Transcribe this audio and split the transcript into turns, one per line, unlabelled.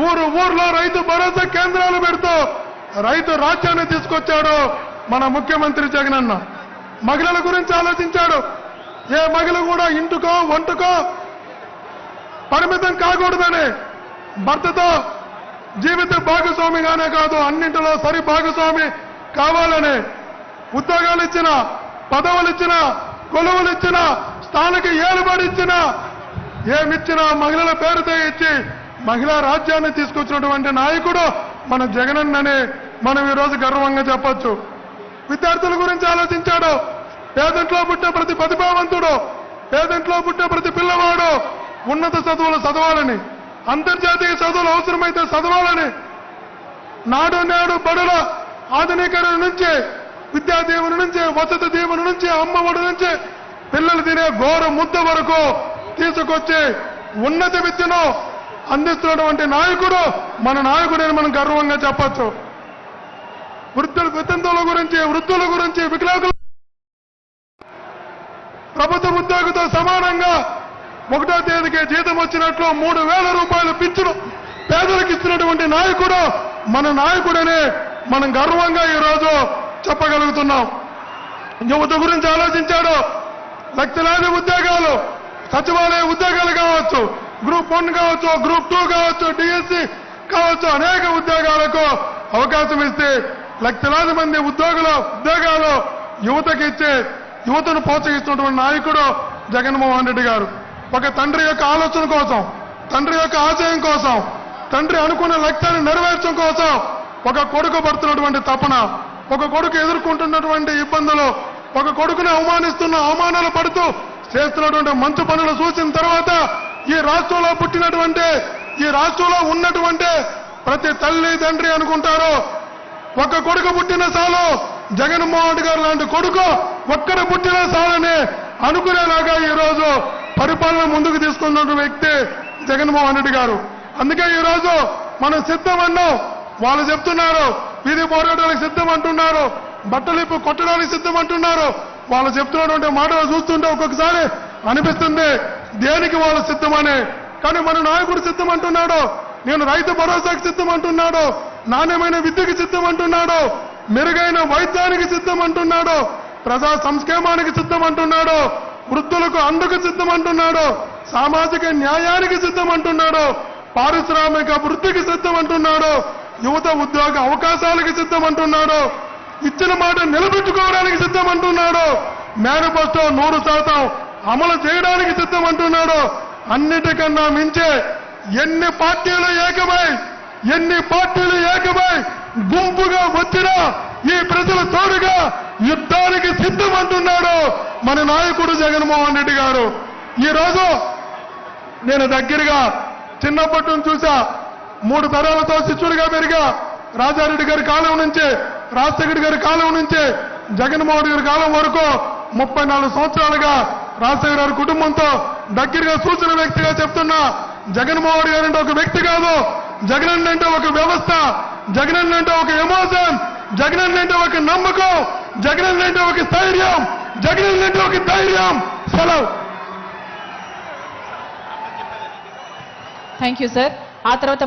ఊర్లో రైతు భరోసా కేంద్రాలు పెడుతూ రైతు రాజ్యాన్ని తీసుకొచ్చాడు మన ముఖ్యమంత్రి జగనన్న. మహిళల గురించి ఆలోచించాడు. ఏ మహిళ కూడా ఇంటికో వంటకో పరిమితం కాకూడదని, భర్తతో జీవిత భాగస్వామిగానే కాదు అన్నింటిలో సరి భాగస్వామి కావాలని ఉద్యోగాలు ఇచ్చిన, పదవులు ఇచ్చిన, కొలువులు ఇచ్చిన, స్థానిక ఏలుబడి ఇచ్చిన, ఏమిచ్చినా మహిళల పేరుతో ఇచ్చి మహిళా రాజ్యాన్ని తీసుకొచ్చినటువంటి నాయకుడు మన జగనన్నని మనం ఈరోజు గర్వంగా చెప్పొచ్చు. విద్యార్థుల గురించి ఆలోచించాడు. పేదంట్లో పుట్టే ప్రతి ప్రతిభావంతుడు, పేదంట్లో పుట్టే ప్రతి పిల్లవాడు ఉన్నత చదువులు చదవాలని, అంతర్జాతీయ చదువులు అవసరమైతే చదవాలని, నాడు నేడు బడుల ఆధునీకరణ నుంచి, విద్యా దీవెన నుంచి, వసతి దీవెన నుంచి, అమ్మఒడి నుంచి పిల్లలు తినే ఘోర ముద్ద వరకు తీసుకొచ్చి ఉన్నత విద్యను అందిస్తున్నటువంటి నాయకుడు మన నాయకుడని మనం గర్వంగా చెప్పొచ్చు. వితంతువుల గురించి, వృద్ధుల గురించి, వికలాంగుల ప్రభుత్వ ఉద్యోగితో సమానంగా 1వ తేదీకి జీతం వచ్చినట్లు 3,000 రూపాయలు పింఛను పేదలకు ఇస్తున్నటువంటి నాయకుడు మన నాయకుడని మనం గర్వంగా ఈరోజు చెప్పగలుగుతున్నాం. యువత గురించి ఆలోచించాడు. లక్షలాది ఉద్యోగాలు, సచివాలయ ఉద్యోగాలు కావచ్చు, గ్రూప్ 1 కావచ్చు, గ్రూప్ 2 కావచ్చు, డిఎస్సి కావచ్చు, అనేక ఉద్యోగాలకు అవకాశం ఇస్తే లక్షలాది మంది ఉద్యోగాలు యువతకి ఇచ్చి యువతను ప్రోత్సహిస్తున్నటువంటి నాయకుడు జగన్మోహన్ రెడ్డి గారు. ఒక తండ్రి యొక్క ఆలోచన కోసం, తండ్రి యొక్క ఆశయం కోసం, తండ్రి అనుకున్న లక్ష్యాన్ని నెరవేర్చడం కోసం ఒక కొడుకు పడుతున్నటువంటి తపన, ఒక కొడుకు ఎదుర్కొంటున్నటువంటి ఇబ్బందులు, ఒక కొడుకుని అవమానాలు పడుతూ చేస్తున్నటువంటి మంచి పనులు చూసిన తర్వాత ఈ రాష్ట్రంలో ఉన్నటువంటి ప్రతి తల్లి తండ్రి అనుకుంటారు ఒక కొడుకు పుట్టిన చాలు, జగన్మోహన్ రెడ్డి గారు లాంటి కొడుకు ఒక్కడ పుట్టిన చాలని అనుకునేలాగా ఈరోజు పరిపాలన ముందుకు తీసుకున్న వ్యక్తి జగన్మోహన్ రెడ్డి గారు. అందుకే ఈరోజు మనం సిద్ధమన్నాం. వాళ్ళు చెప్తున్నారు వీధి పోరాటానికి సిద్ధం అంటున్నారు, బట్టలిప్పు కొట్టడానికి సిద్ధం అంటున్నారు. వాళ్ళు చెప్తున్నటువంటి మాటలు చూస్తుంటే ఒక్కొక్కసారి అనిపిస్తుంది దేనికి వాళ్ళు సిద్ధమని. కానీ మన నాయకుడు సిద్ధం అంటున్నాడు, నేను రైతు భరోసాకి సిద్ధం అంటున్నాడు, నాణ్యమైన విద్యకి సిద్ధం అంటున్నాడు, మెరుగైన వైద్యానికి సిద్ధం అంటున్నాడు, ప్రజా సంక్షేమానికి సిద్ధం అంటున్నాడు, వృద్ధులకు అందుకు సిద్ధం అంటున్నాడు, సామాజిక న్యాయానికి సిద్ధం అంటున్నాడు, పారిశ్రామిక వృద్ధికి సిద్ధం అంటున్నాడు, యువత ఉద్యోగ అవకాశాలకి సిద్ధం అంటున్నాడు, ఇచ్చిన మాట నిలబెట్టుకోవడానికి సిద్ధం అంటున్నాడు, మేనిఫెస్టో 100% అమలు చేయడానికి సిద్ధం అంటున్నాడు. అన్నిటికన్నా మించే ఎన్ని పార్టీలు ఏకమై గుంపుగా వచ్చినా ఈ ప్రజలు తోడుగా యుద్ధానికి సిద్ధం అంటున్నాడు మన నాయకుడు జగన్మోహన్ రెడ్డి గారు. ఈరోజు నేను దగ్గరగా చిన్నప్పటి నుంచి చూసా, 3 తరాలతో శిష్యుడిగా పెరిగా. రాజారెడ్డి గారి కాలం నుంచి, రాజశేఖర గారి కాలం నుంచి జగన్మోహన్ రెడ్డి గారి కాలం వరకు 34 సంవత్సరాలుగా రాజశేఖర గారి కుటుంబంతో దగ్గరగా చూసిన వ్యక్తిగా చెప్తున్నా. జగన్మోహన్ రెడ్డి గారు అంటే ఒక వ్యక్తి కాదు, జగన్ అంటే ఒక వ్యవస్థ, జగన్ అంటే ఒక ఎమోషన్, జగన్ అంటే ఒక నమ్మకం, జగన్ అంటే ఒక స్థైర్యం, జగన్ అంటే ఒక ధైర్యం. సెలవు.
Thank you sir. ఆ తర్వాత